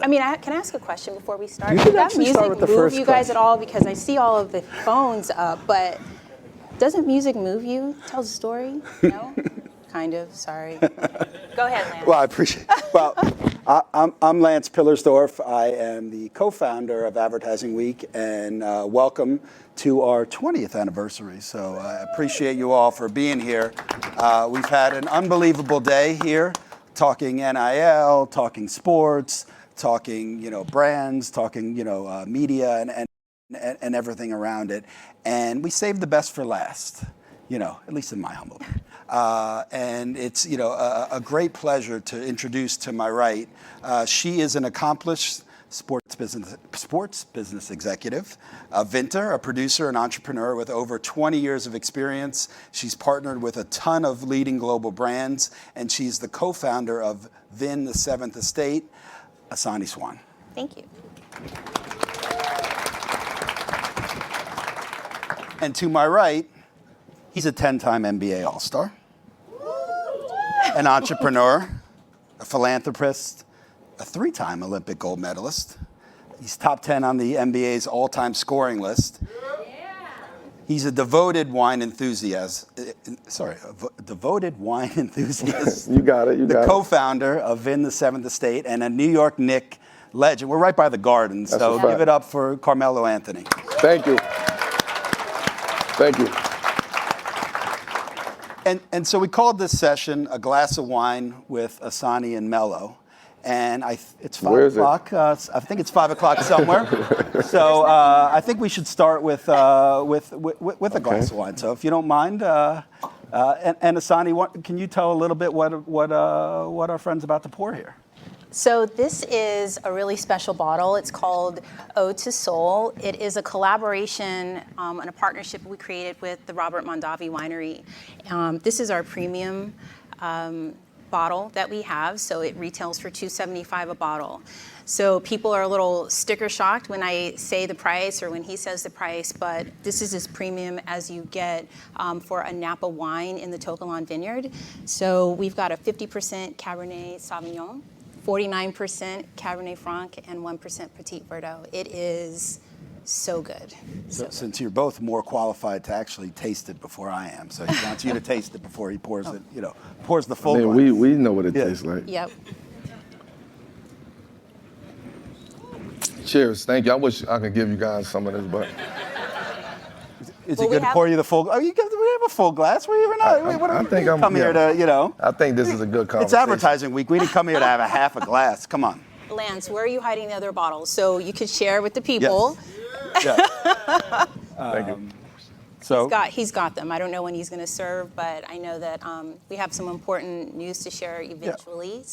I mean, can I ask a question before we start? You Did can that actually music start with the move first you guys question. at all? Because I see all of the phones up, but doesn't music move you? Tells a story? No? Kind of, sorry. Go ahead, Lance. Well, I appreciate it. Well, I'm Lance Pillersdorf. I am the co-founder of Advertising Week, and welcome to our 20th anniversary. So I appreciate you all for being here. We've had an unbelievable day here, talking NIL, talking sports, talking brands, talking media, and everything around it. And we saved the best for last, at least in my humble opinion. And it's a great pleasure to introduce to my right. She is an accomplished sports business executive, a vinter, a producer, an entrepreneur with over 20 years of experience. She's partnered with a ton of leading global brands, and she's the co-founder of Vin, the Seventh Estate. Asani Swann. Thank you. And to my right, he's a 10-time NBA All-Star, an entrepreneur, a philanthropist, a 3-time Olympic gold medalist. He's top 10 on the NBA's all-time scoring list. He's a devoted wine enthusiast. Devoted wine enthusiast. You got it. The co-founder of Vin, the Seventh Estate, and a New York Knicks legend. We're right by the Garden, so give it up for Carmelo Anthony. Thank you. Thank you. And so we called this session A Glass of Wine with Asani and Melo. And it's 5 o'clock. I think it's 5 o'clock somewhere. So I think we should start with a glass of wine. So if you don't mind, and Asani, can you tell a little bit what our friend's about to pour here? So this is a really special bottle. It's called Ode to Soul. It is a collaboration and a partnership we created with the Robert Mondavi Winery. This is our premium bottle that we have. So it retails for $2.75 a bottle. So people are a little sticker shocked when I say the price or when he says the price, but this is as premium as you get for a Napa wine in the Tokelon Vineyard. So we've got a 50% Cabernet Sauvignon, 49% Cabernet Franc, and 1% Petit Verdot. It is so good. So since you're both more qualified to actually taste it before I am, so he wants you to taste it before he pours it, pours the full glass. We know what it tastes like. Yep. Cheers. Thank you. I wish I could give you guys some of this, but. Is he going to pour you the full? Oh, we have a full glass. I think I'm come here to, I think this is a good conversation. It's advertising week. We didn't come here to have a half a glass. Come on. Lance, where are you hiding the other bottles? So you could share with the people. Yes. Thank you. So he's got them. I don't know when he's going to serve, but I know that we have some important news to share eventually. Yeah.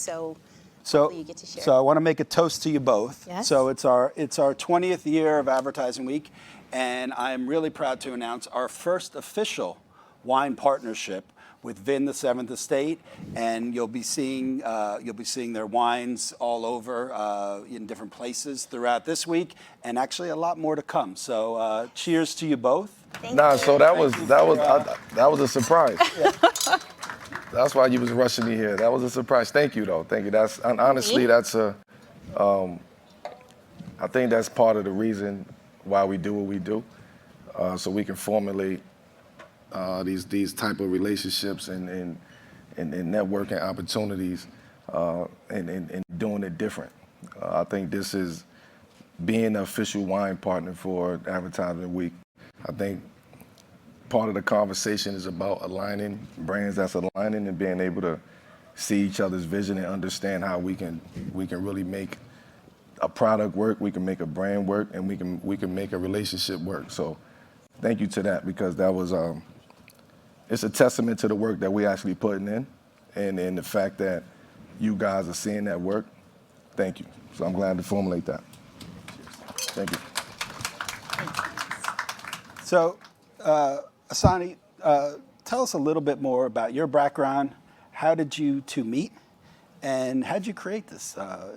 So you get to share. So I want to make a toast to you both. Yes. So it's our 20th year of Advertising Week. And I'm really proud to announce our first official wine partnership with Vin, the Seventh Estate, and you'll be seeing their wines all over in different places throughout this week, and actually a lot more to come. So cheers to you both. So that was a surprise. Yeah. That's why you was rushing me here. That was a surprise. Thank you, though. Thank you. Honestly, I think that's part of the reason why we do what we do, so we can formulate these type of relationships and networking opportunities and doing it different. I think this is being an official wine partner for Advertising Week. I think part of the conversation is about aligning brands that's aligning and being able to see each other's vision and understand how we can really make a product work, we can make a brand work, and we can make a relationship work. So thank you to that, because that was it's a testament to the work that we actually putting in, and the fact that you guys are seeing that work. Thank you. So I'm glad to formulate that. Thank you. So Asani, tell us a little bit more about your background. How did you two meet, and how did you create this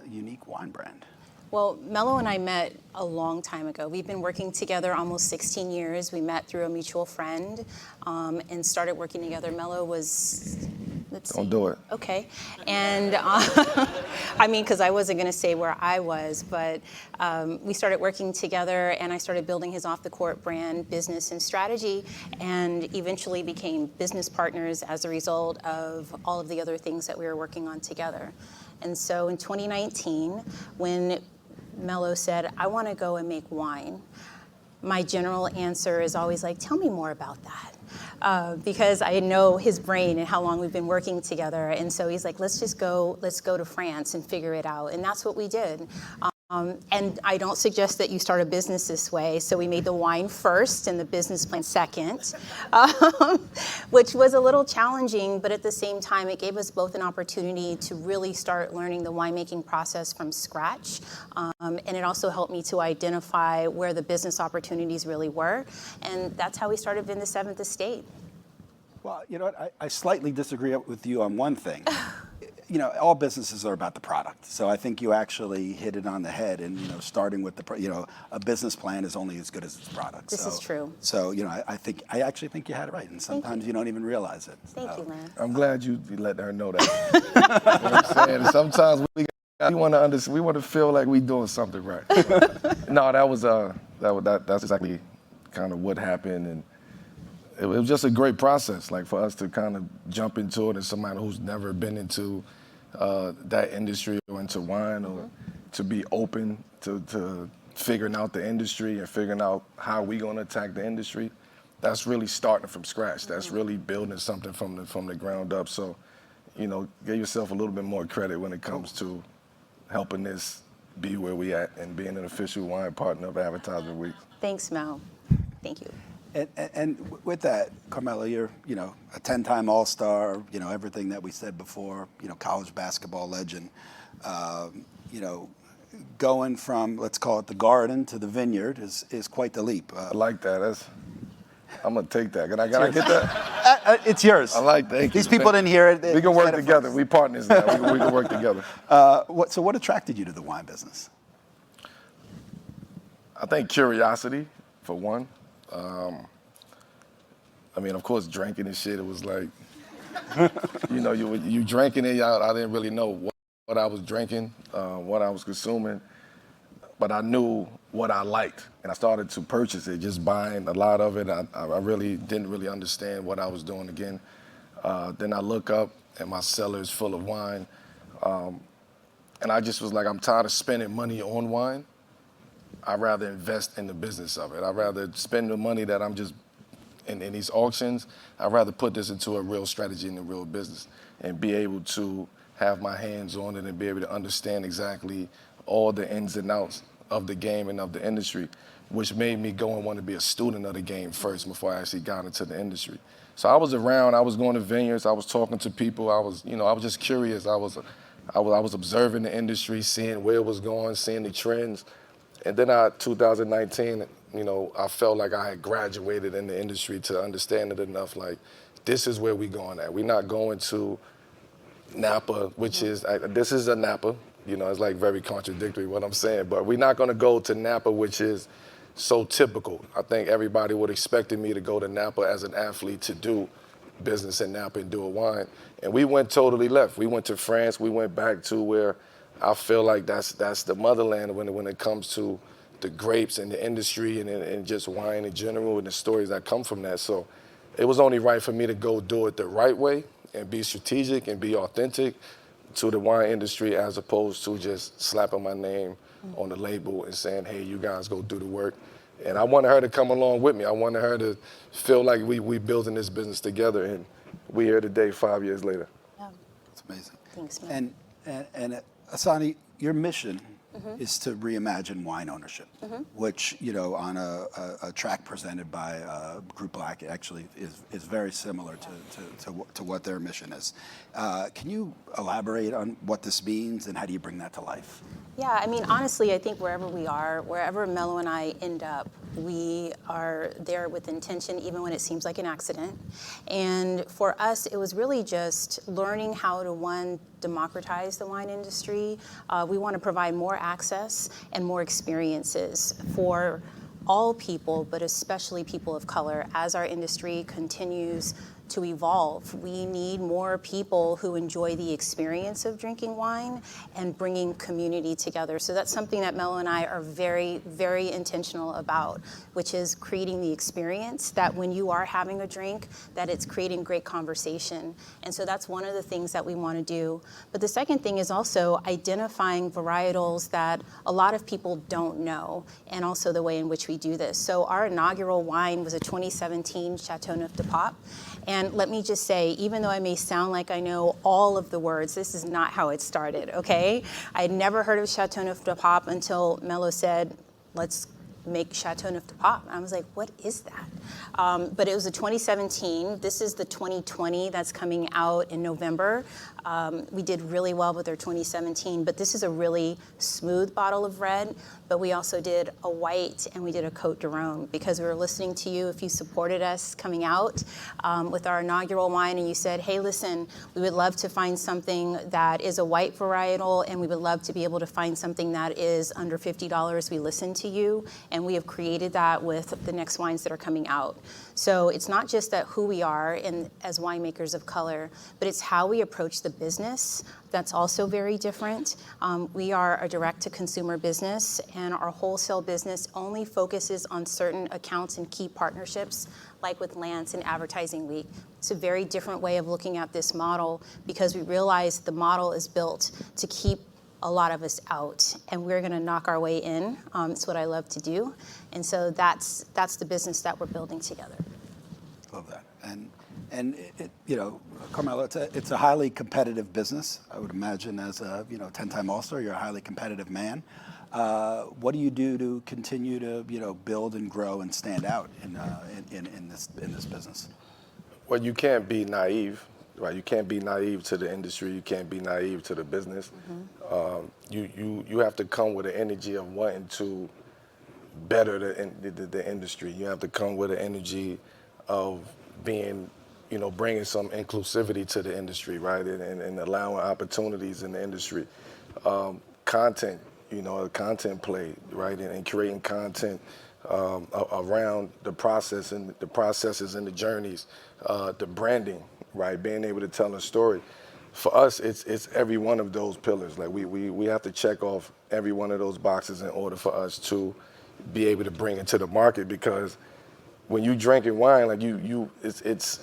unique wine brand? Well, Melo and I met a long time ago. We've been working together almost 16 years. We met through a mutual friend and started working together. Melo was Let's Don't see. do it. Okay. And I mean, because I wasn't going to say where I was, but we started working together, and I started building his off-the-court brand, business, and strategy, and eventually became business partners as a result of all of the other things that we were working on together. And so in 2019, when Melo said, I want to go and make wine, my general answer is always like, tell me more about that. Because I know his brain and how long we've been working together. And so he's like, let's go to France and figure it out. And that's what we did. And I don't suggest that you start a business this way. So we made the wine first and the business plan second, which was a little challenging, but at the same time, it gave us both an opportunity to really start learning the winemaking process from scratch. And it also helped me to identify where the business opportunities really were. And that's how we started in the Seventh Estate. Well, you know what? I slightly disagree with you on one thing. You know, all businesses are about the product. So I think you actually hit it on the head. And, you know, starting with a business plan is only as good as its product. This is true. So, you know, I actually think you had it right. And sometimes you don't even realize it. Thank you, Lance. I'm glad you let her know that. You know what I'm saying? Sometimes we want to understand. We want to feel like we're doing something right. No, that's exactly kind of what happened, and it was just a great process. Like for us to kind of jump into it as somebody who's never been into that industry or into wine, or to be open to figuring out the industry and figuring out how we're going to attack the industry. That's really starting from scratch. That's really building something from the ground up. So, you know, give yourself a little bit more credit when it comes to helping this be where we at and being an official wine partner of Advertising Week. Thanks, Mel. Thank you. And with that, Carmelo, you're, you know, a 10-time All-Star, you know, everything that we said before, you know, college basketball legend, you know, going from, let's call it the Garden to the Vineyard is quite the leap. I like that. I'm going to take that. Can I get that? It's yours. I like that. These people didn't hear it. We can work together. We partners now. We can work together. So what attracted you to the wine business? I think curiosity, for one. I mean, of course, drinking and shit, it was like, you know, you drinking it, I didn't really know what I was drinking, what I was consuming, but I knew what I liked, and I started to purchase it, just buying a lot of it. I really didn't really understand what I was doing again. Then I look up, and my cellar is full of wine, and I just was like, I'm tired of spending money on wine. I'd rather invest in the business of it. I'd rather spend the money that I'm just in these auctions. I'd rather put this into a real strategy and a real business and be able to have my hands on it and be able to understand exactly all the ins and outs of the game and of the industry, which made me go and want to be a student of the game first before I actually got into the industry. So I was around, I was going to vineyards, I was talking to people, I was just curious. I was observing the industry, seeing where it was going, seeing the trends. And then 2019, you know, I felt like I had graduated in the industry to understand it enough, like, this is where we're going at. We're not going to Napa, which is, this is a Napa, you know, it's like very contradictory what I'm saying, but we're not gonna go to Napa, which is so typical. I think everybody would expected me to go to Napa as an athlete to do business in Napa and do a wine. And we went totally left. We went to France, we went back to where I feel like that's the motherland when it comes to the grapes and the industry and just wine in general and the stories that come from that. So it was only right for me to go do it the right way and be strategic and be authentic to the wine industry as opposed to just slapping my name on the label and saying, hey, you guys go do the work. And I wanted her to come along with me. I wanted her to feel like we building this business together, and we're here today 5 years later. Yeah. It's amazing. Thanks, man. And Asani, your mission is to reimagine wine ownership, which, you know, on a track presented by Group Black actually is very similar to what their mission is. Can you elaborate on what this means and how do you bring that to life? Yeah, I mean, honestly, I think wherever we are, wherever Melo and I end up, we are there with intention, even when it seems like an accident. And for us, it was really just learning how to, one, democratize the wine industry. We want to provide more access and more experiences for all people, but especially people of color, as our industry continues to evolve. We need more people who enjoy the experience of drinking wine and bringing community together. So that's something that Melo and I are very, very intentional about, which is creating the experience that when you are having a drink, that it's creating great conversation. And so that's one of the things that we want to do. But the second thing is also identifying varietals that a lot of people don't know, and also the way in which we do this. So our inaugural wine was a 2017 Chateauneuf de Pape. And let me just say, even though I may sound like I know all of the words, this is not how it started, okay? I had never heard of Chateauneuf de Pape until Melo said, let's make Chateauneuf de Pape. I was like, what is that? But it was a 2017. This is the 2020 that's coming out in November. We did really well with our 2017, but this is a really smooth bottle of red. But we also did a white and we did a Côte de Rhône because we were listening to you. If you supported us coming out with our inaugural wine and you said, hey, listen, we would love to find something that is a white varietal and we would love to be able to find something that is under $50. We listened to you and we have created that with the next wines that are coming out. So it's not just that who we are as winemakers of color, but it's how we approach the business. That's also very different. We are a direct-to-consumer business, and our wholesale business only focuses on certain accounts and key partnerships, like with Lance and Advertising Week. It's a very different way of looking at this model because we realize the model is built to keep a lot of us out, and we're going to knock our way in. It's what I love to do, and so that's the business that we're building together. Love that. And it, you know, Carmelo, it's a highly competitive business. I would imagine as a 10-time All-Star, you're a highly competitive man. What do you do to continue to build and grow and stand out in this business? Well, you can't be naive. Right, you can't be naive to the industry. You can't be naive to the business. Mm-hmm. You have to come with an energy of wanting to better the industry. You have to come with an energy of being, bringing some inclusivity to the industry, right, and allowing opportunities in the industry. Content, a content play, right, and creating content around the process and the processes and the journeys, the branding. Right, being able to tell a story. For us, it's every one of those pillars. Like we have to check off every one of those boxes in order for us to be able to bring it to the market. Because when you drinking wine, like it's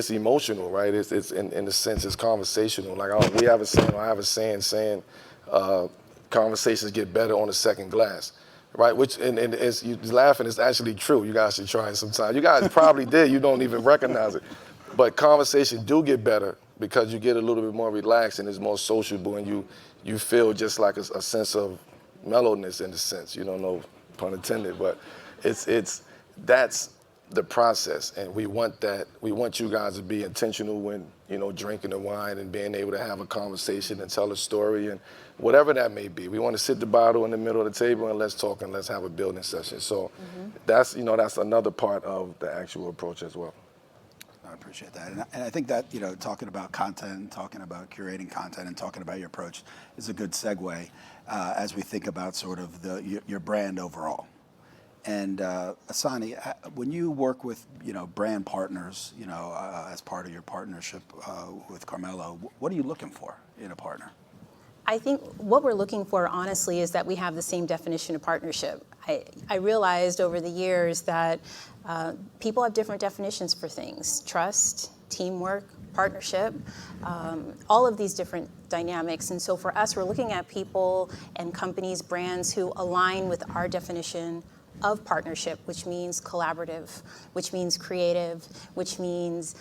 emotional, right? It's in a sense it's conversational. Like we have a saying, I have a saying, conversations get better on the second glass. Right, which and as you laughing, it's actually true. You guys should try it sometime. You guys probably did. You don't even recognize it. But conversations do get better because you get a little bit more relaxed and it's more sociable, and you feel just like a sense of mellowness in a sense. No pun intended, but that's the process, and we want that. We want you guys to be intentional when drinking the wine and being able to have a conversation and tell a story and whatever that may be. We want to sit the bottle in the middle of the table and let's talk and let's have a building session. So that's another part of the actual approach as well. I appreciate that. And I think that, talking about content, talking about curating content, and talking about your approach is a good segue as we think about sort of your brand overall. And Asani, when you work with, brand partners, as part of your partnership with Carmelo, what are you looking for in a partner? I think what we're looking for, honestly, is that we have the same definition of partnership. I realized over the years that people have different definitions for things: trust, teamwork, partnership, all of these different dynamics. And so for us, we're looking at people and companies, brands who align with our definition of partnership, which means collaborative, which means creative, which means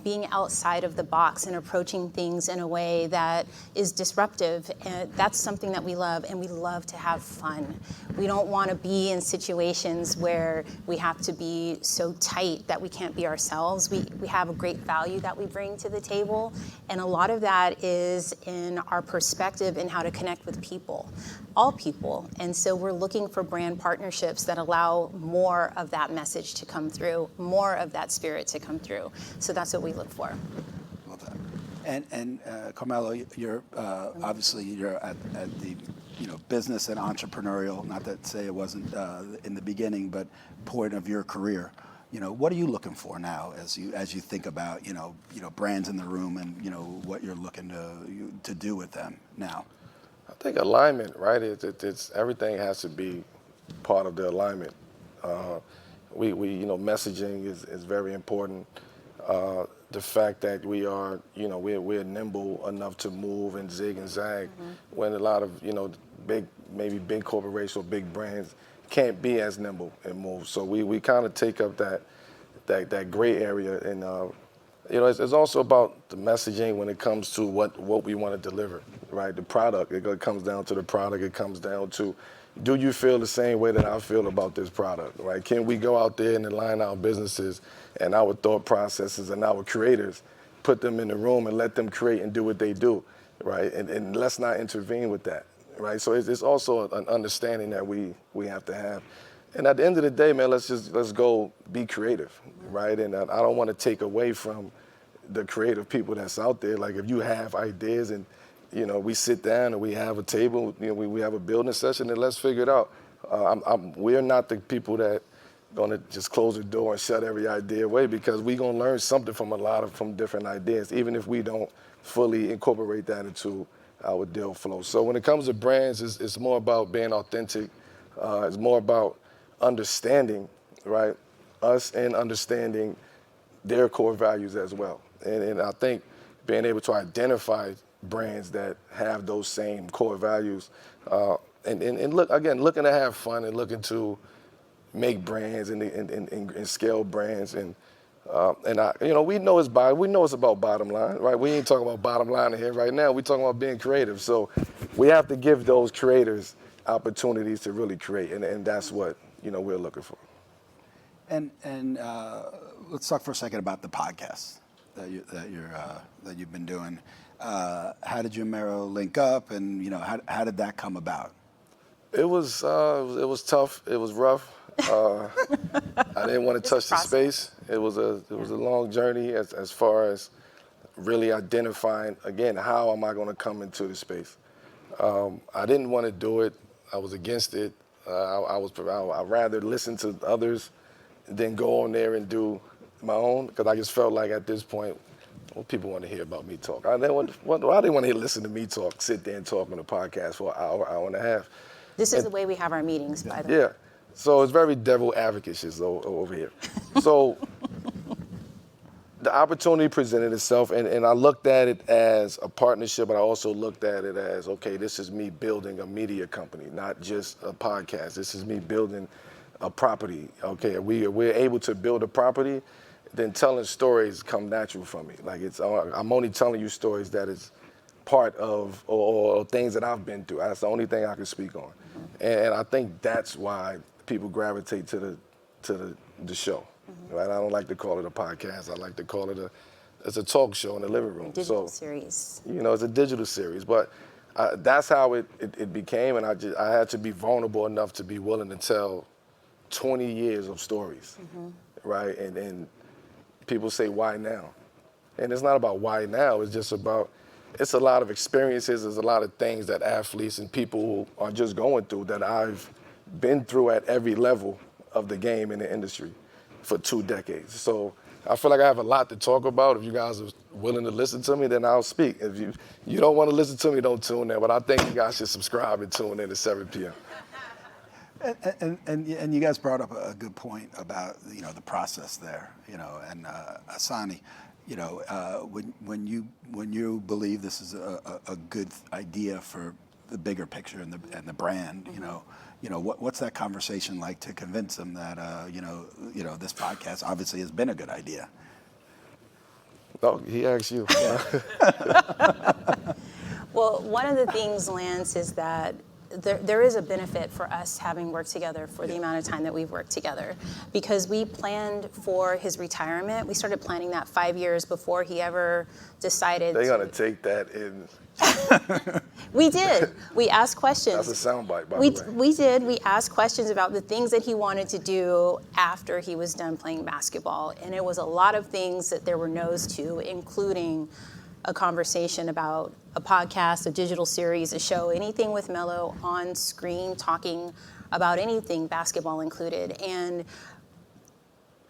being outside of the box and approaching things in a way that is disruptive. And that's something that we love, and we love to have fun. We don't want to be in situations where we have to be so tight that we can't be ourselves. We have a great value that we bring to the table, and a lot of that is in our perspective in how to connect with people, all people. And so we're looking for brand partnerships that allow more of that message to come through, more of that spirit to come through. So that's what we look for. Love that. And Carmelo, you're obviously you're at the business and entrepreneurial, not that say it wasn't in the beginning, but point of your career. what are you looking for now as you think about brands in the room and what you're looking to do with them now? I think alignment, right? It's everything has to be part of the alignment. We messaging is very important. The fact that we are, we're nimble enough to move and zig and zag when a lot of, big corporations or big brands can't be as nimble and move. So we kind of take up that gray area, and it's also about the messaging when it comes to what we want to deliver, right? The product, it comes down to the product. It comes down to, do you feel the same way that I feel about this product, right? Can we go out there and align our businesses and our thought processes and our creators, put them in the room and let them create and do what they do, right? And let's not intervene with that, right? So it's also an understanding that we have to have. And at the end of the day, man, let's go be creative, right? And I don't want to take away from the creative people that's out there. Like, if you have ideas and we sit down and we have a table, we have a building session, and let's figure it out. We're not the people that gonna just close the door and shut every idea away, because we're gonna learn something from different ideas, even if we don't fully incorporate that into our deal flow. So when it comes to brands, it's more about being authentic. It's more about understanding, right, us, and understanding their core values as well. And I think being able to identify brands that have those same core values, and looking to have fun and looking to make brands and scale brands, and we know it's about bottom line, right? We ain't talking about bottom line in here right now. We're talking about being creative. So we have to give those creators opportunities to really create, and that's what we're looking for. And let's talk for a second about the podcast that you've been doing. How did you and Mero link up, and how did that come about? It was tough. It was rough. I didn't want to touch the space. It was a long journey as far as really identifying, again, how am I going to come into the space. I didn't want to do it. I was against it. I'd rather listen to others than go on there and do my own, because I just felt like at this point, people want to hear about me talk. I didn't want to listen to me talk, sit there and talk on a podcast for an hour and a half. This is the way we have our meetings, by the way. Yeah. So it's very devil advocate over here. So the opportunity presented itself, and I looked at it as a partnership, but I also looked at it as, okay, this is me building a media company, not just a podcast. This is me building a property. Okay, we're able to build a property, then telling stories come natural for me. Like, I'm only telling you stories that is part of or things that I've been through. That's the only thing I can speak on, and I think that's why people gravitate to the show. Right? I don't like to call it a podcast. I like to call it it's a talk show in the living room. Digital series. It's a digital series, but that's how it became, and I had to be vulnerable enough to be willing to tell 20 years of stories, right? And people say, why now? And it's not about why now. It's just about, it's a lot of experiences. There's a lot of things that athletes and people are just going through that I've been through at every level of the game in the industry for 2 decades. So I feel like I have a lot to talk about. If you guys are willing to listen to me, then I'll speak. If you don't want to listen to me, don't tune in. But I think you guys should subscribe and tune in at 7 p.m. And you guys brought up a good point about the process there, and Asani, when you believe this is a good idea for the bigger picture and the brand, what's that conversation like to convince them that this podcast obviously has been a good idea? Oh, he asked you. Well, one of the things, Lance, is that there is a benefit for us having worked together for the amount of time that we've worked together, because we planned for his retirement. We started planning that 5 years before he ever decided. They're going to take that in. We did. We asked questions. That's a soundbite, by the way. We did. We asked questions about the things that he wanted to do after he was done playing basketball. And it was a lot of things that there were no's to, including a conversation about a podcast, a digital series, a show, anything with Melo on screen, talking about anything, basketball included. And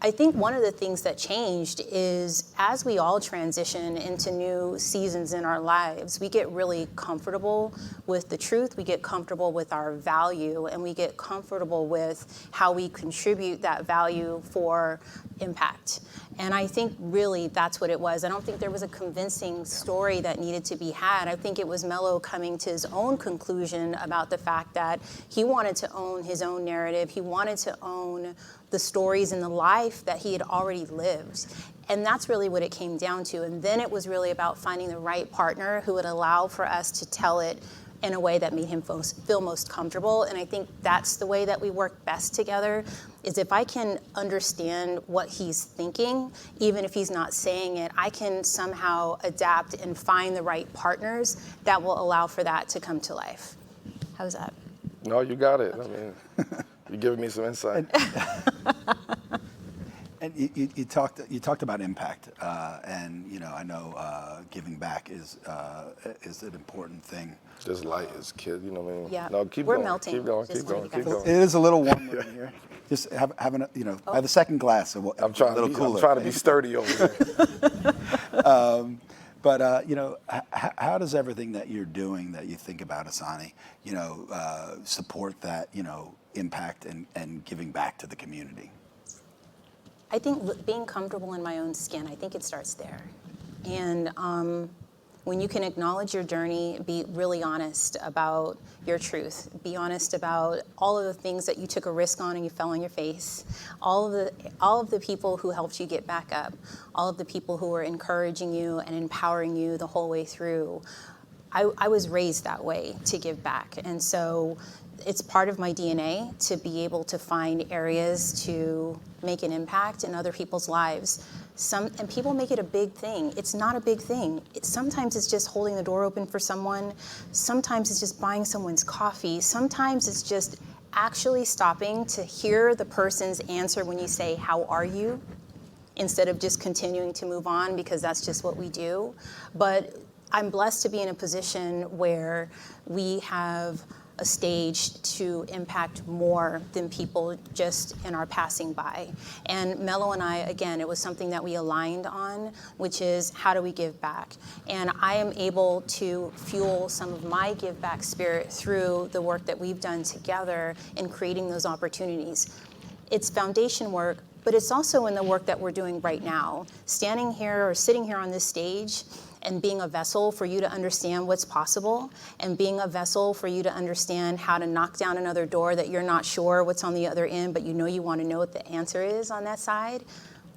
I think one of the things that changed is as we all transition into new seasons in our lives, we get really comfortable with the truth, we get comfortable with our value, and we get comfortable with how we contribute that value for impact. And I think really that's what it was. I don't think there was a convincing story that needed to be had. I think it was Melo coming to his own conclusion about the fact that he wanted to own his own narrative. He wanted to own the stories and the life that he had already lived. And that's really what it came down to. And then it was really about finding the right partner who would allow for us to tell it in a way that made him feel most comfortable. And I think that's the way that we work best together, is if I can understand what he's thinking, even if he's not saying it, I can somehow adapt and find the right partners that will allow for that to come to life. How's that? No, you got it. I mean, you're giving me some insight. And you talked about impact, and I know giving back is an important thing. This light is kid, you know what I mean? Yeah. No, keep We're going. melting. Keep going. Just Keep going. want you Keep guys- going. It is a little warmer in here. Just having I have a second glass, so I'm trying a little cooler. I'm trying to be sturdy over here. But how does everything that you're doing, that you think about, Asani, support that impact and giving back to the community? I think being comfortable in my own skin, I think it starts there. And when you can acknowledge your journey, be really honest about your truth, be honest about all of the things that you took a risk on and you fell on your face, all of the people who helped you get back up, all of the people who were encouraging you and empowering you the whole way through. I was raised that way, to give back. And so it's part of my DNA to be able to find areas to make an impact in other people's lives. And people make it a big thing. It's not a big thing. Sometimes it's just holding the door open for someone. Sometimes it's just buying someone's coffee. Sometimes it's just actually stopping to hear the person's answer when you say, "How are you?" instead of just continuing to move on, because that's just what we do. But I'm blessed to be in a position where we have a stage to impact more than people just in our passing by. And Melo and I, again, it was something that we aligned on, which is how do we give back? And I am able to fuel some of my give back spirit through the work that we've done together in creating those opportunities. It's foundation work, but it's also in the work that we're doing right now. Standing here or sitting here on this stage and being a vessel for you to understand what's possible, and being a vessel for you to understand how to knock down another door that you're not sure what's on the other end, but you want to know what the answer is on that side.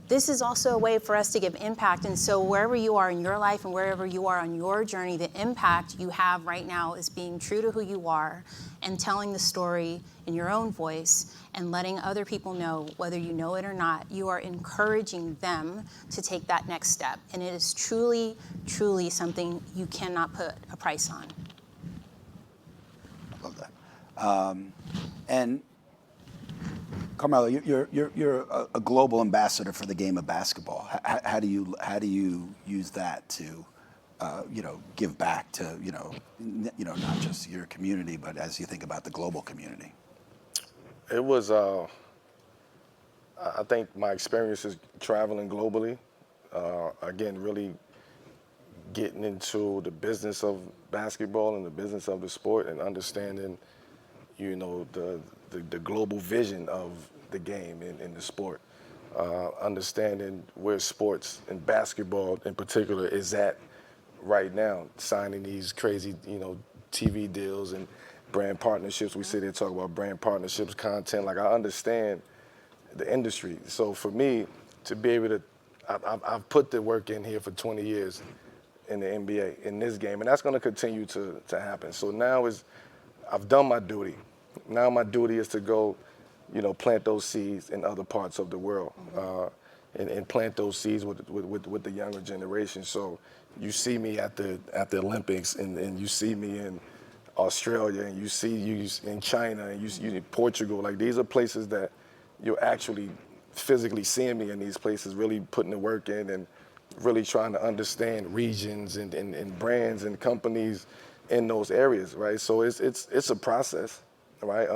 This is also a way for us to give impact. And so wherever you are in your life and wherever you are on your journey, the impact you have right now is being true to who you are and telling the story in your own voice and letting other people know, whether you know it or not, you are encouraging them to take that next step. And it is truly, truly something you cannot put a price on. I love that. And Carmelo, you're a global ambassador for the game of basketball. How do you use that to give back to not just your community, but as you think about the global community? It was, I think my experiences traveling globally, again, really getting into the business of basketball and the business of the sport and understanding, the global vision of the game and the sport. Understanding where sports and basketball in particular is at right now, signing these crazy, TV deals and brand partnerships. We sit there and talk about brand partnerships, content. Like, I understand the industry. So for me to be able to, I've put the work in here for 20 years in the NBA, in this game, and that's going to continue to happen. So now I've done my duty. Now my duty is to go, plant those seeds in other parts of the world, and plant those seeds with the younger generation. So you see me at the Olympics, and you see me in Australia, and you see you in China, and you in Portugal. Like, these are places that you're actually physically seeing me in these places, really putting the work in and really trying to understand regions and brands and companies in those areas, right? So it's a process, right?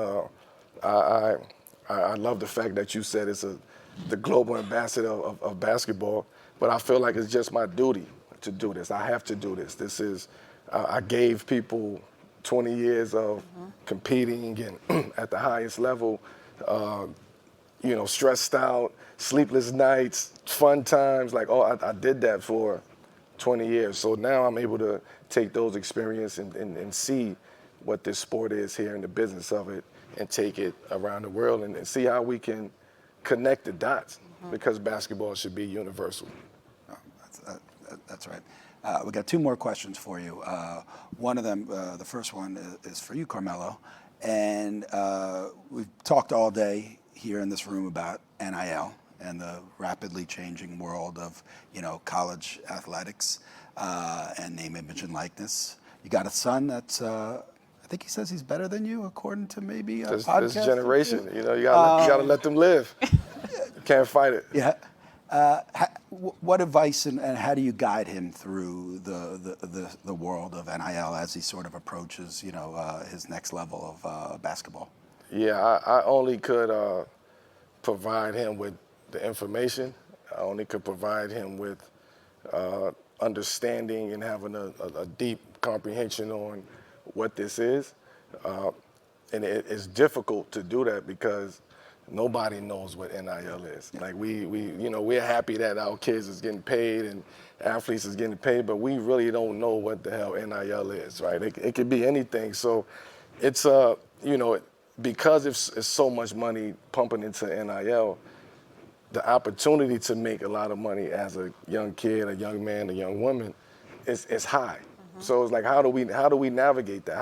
I love the fact that you said it's the global ambassador of basketball, but I feel like it's just my duty to do this. I have to do this. This is, I gave people 20 years of competing and at the highest level, stressed out, sleepless nights, fun times. Like, I did that for 20 years. So now I'm able to take those experiences and see what this sport is here and the business of it and take it around the world and see how we can connect the dots because basketball should be universal. That's right. We got two more questions for you. One of them, the first one is for you, Carmelo. And we've talked all day here in this room about NIL and the rapidly changing world of, college athletics and name, image, and likeness. You got a son that's, I think he says he's better than you, according to maybe a podcast. This generation, you gotta let them live. You can't fight it. Yeah. What advice and how do you guide him through the world of NIL as he sort of approaches, his next level of basketball? Yeah, I only could provide him with the information. I only could provide him with understanding and having a deep comprehension on what this is. And it's difficult to do that because nobody knows what NIL is. Like we're happy that our kids is getting paid and athletes is getting paid, but we really don't know what the hell NIL is, right? It could be anything. So it's because it's so much money pumping into NIL, the opportunity to make a lot of money as a young kid, a young man, a young woman is high. So it's like, how do we navigate that?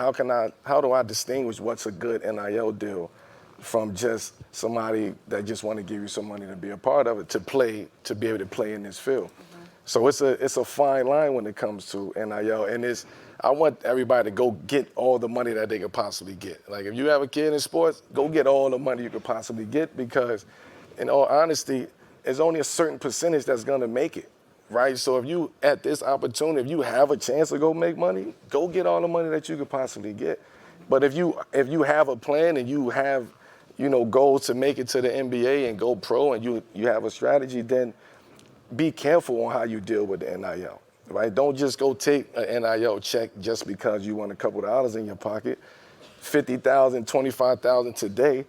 How do I distinguish what's a good NIL deal from just somebody that just want to give you some money to be a part of it, to be able to play in this field? So it's a fine line when it comes to NIL, and I want everybody to go get all the money that they could possibly get. Like if you have a kid in sports, go get all the money you could possibly get because, in all honesty, there's only a certain percentage that's gonna make it. Right, so if you at this opportunity, if you have a chance to go make money, go get all the money that you could possibly get. But if you have a plan and you have, goals to make it to the NBA and go pro, and you have a strategy, then be careful on how you deal with the NIL. Right, don't just go take an NIL check just because you want a couple of dollars in your pocket. $50,000, $25,000 today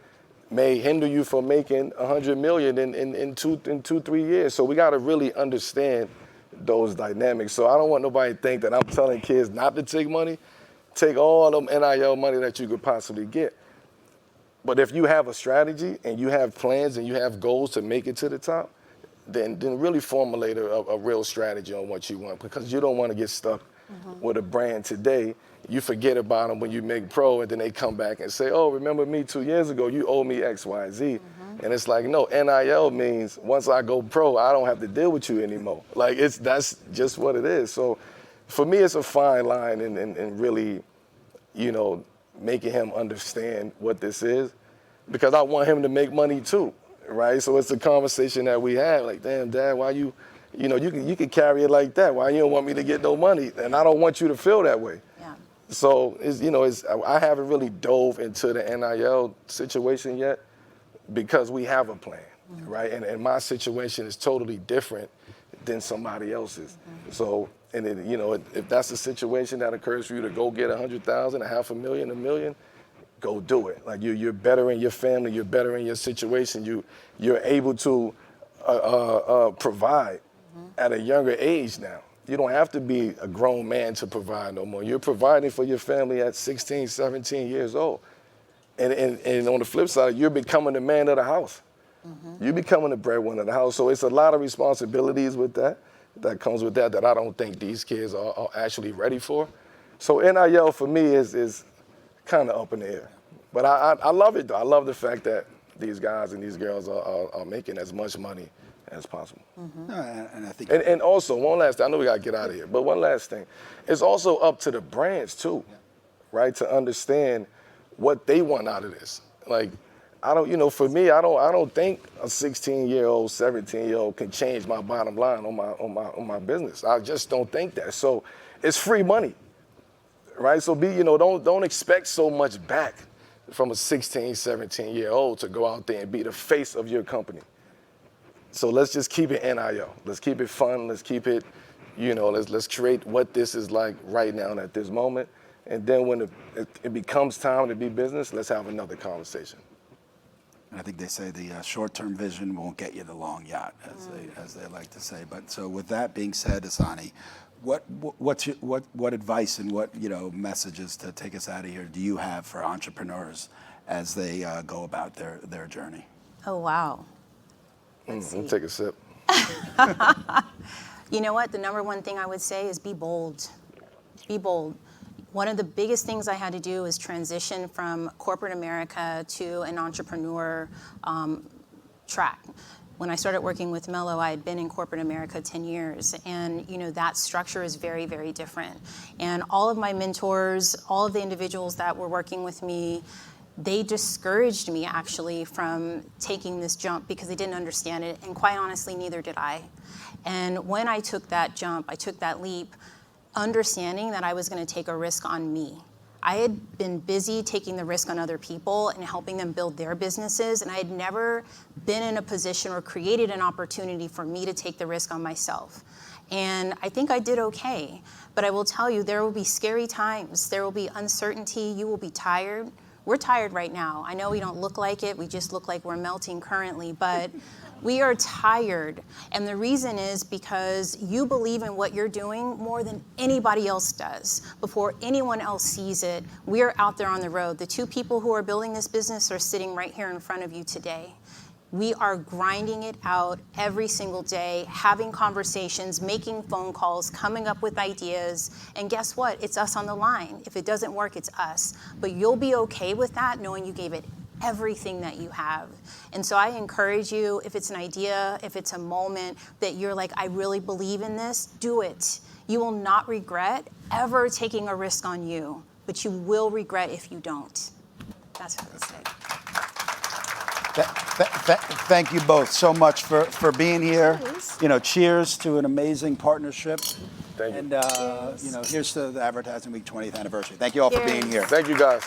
may hinder you from making $100 million in 3 years. So we got to really understand those dynamics. So I don't want nobody to think that I'm telling kids not to take money. Take all them NIL money that you could possibly get. But if you have a strategy and you have plans and you have goals to make it to the top, then really formulate a real strategy on what you want, because you don't want to get stuck with a brand today. You forget about them when you make pro, and then they come back and say, oh, remember me 2 years ago, you owe me X, Y, Z. And it's like, no, NIL means once I go pro, I don't have to deal with you anymore. Like that's just what it is. So for me, it's a fine line and really, making him understand what this is, because I want him to make money too, right? So it's a conversation that we have, like, damn, Dad, why you can carry it like that. Why you don't want me to get no money? And I don't want you to feel that way. So I haven't really dove into the NIL situation yet because we have a plan, right? And my situation is totally different than somebody else's. So, and if that's a situation that occurs for you to go get 100,000, $500,000, $1 million, go do it. Like you're better in your family, you're better in your situation. You're able to provide at a younger age now. You don't have to be a grown man to provide no more. You're providing for your family at 16, 17 years old. And on the flip side, you're becoming the man of the house. You're becoming the breadwinner of the house. So it's a lot of responsibilities with that comes with that I don't think these kids are actually ready for. So NIL for me is kind of up in the air. But I love it, though. I love the fact that these guys and these girls are making as much money as possible. And I think, and also, one last thing, I know we got to get out of here, but one last thing. It's also up to the brands, too, right, to understand what they want out of this. Like, for me, I don't think a 16-year-old, 17-year-old can change my bottom line on my business. I just don't think that. So it's free money, right? So don't expect so much back from a 16, 17-year-old to go out there and be the face of your company. So let's just keep it NIL. Let's keep it fun. Let's keep it, let's create what this is like right now and at this moment. And then when it becomes time to be business, let's have another conversation. And I think they say the short-term vision won't get you the long yacht, as they like to say. But so with that being said, Asani, what advice and what messages to take us out of here do you have for entrepreneurs as they go about their journey? Oh, wow. Let's take a sip. You know what? The number one thing I would say is be bold. Be bold. One of the biggest things I had to do is transition from corporate America to an entrepreneur track. When I started working with Melo, I had been in corporate America 10 years, and that structure is very, very different. And all of my mentors, all of the individuals that were working with me, they discouraged me actually from taking this jump because they didn't understand it, and quite honestly, neither did I. And when I took that jump, I took that leap, understanding that I was going to take a risk on me. I had been busy taking the risk on other people and helping them build their businesses, and I had never been in a position or created an opportunity for me to take the risk on myself. And I think I did okay, but I will tell you, there will be scary times. There will be uncertainty. You will be tired. We're tired right now. I know we don't look like it. We just look like we're melting currently, but we are tired. And the reason is because you believe in what you're doing more than anybody else does. Before anyone else sees it, we are out there on the road. The two people who are building this business are sitting right here in front of you today. We are grinding it out every single day, having conversations, making phone calls, coming up with ideas. And guess what? It's us on the line. If it doesn't work, it's us. But you'll be okay with that, knowing you gave it everything that you have. And so I encourage you, if it's an idea, if it's a moment that you're like, I really believe in this, do it. You will not regret ever taking a risk on you, but you will regret if you don't. That's what I would say. Thank you both so much for being here. Please. Cheers to an amazing partnership. Thank you. And here's to the Advertising Week 20th anniversary. Thank you all for being here. Thank you, guys.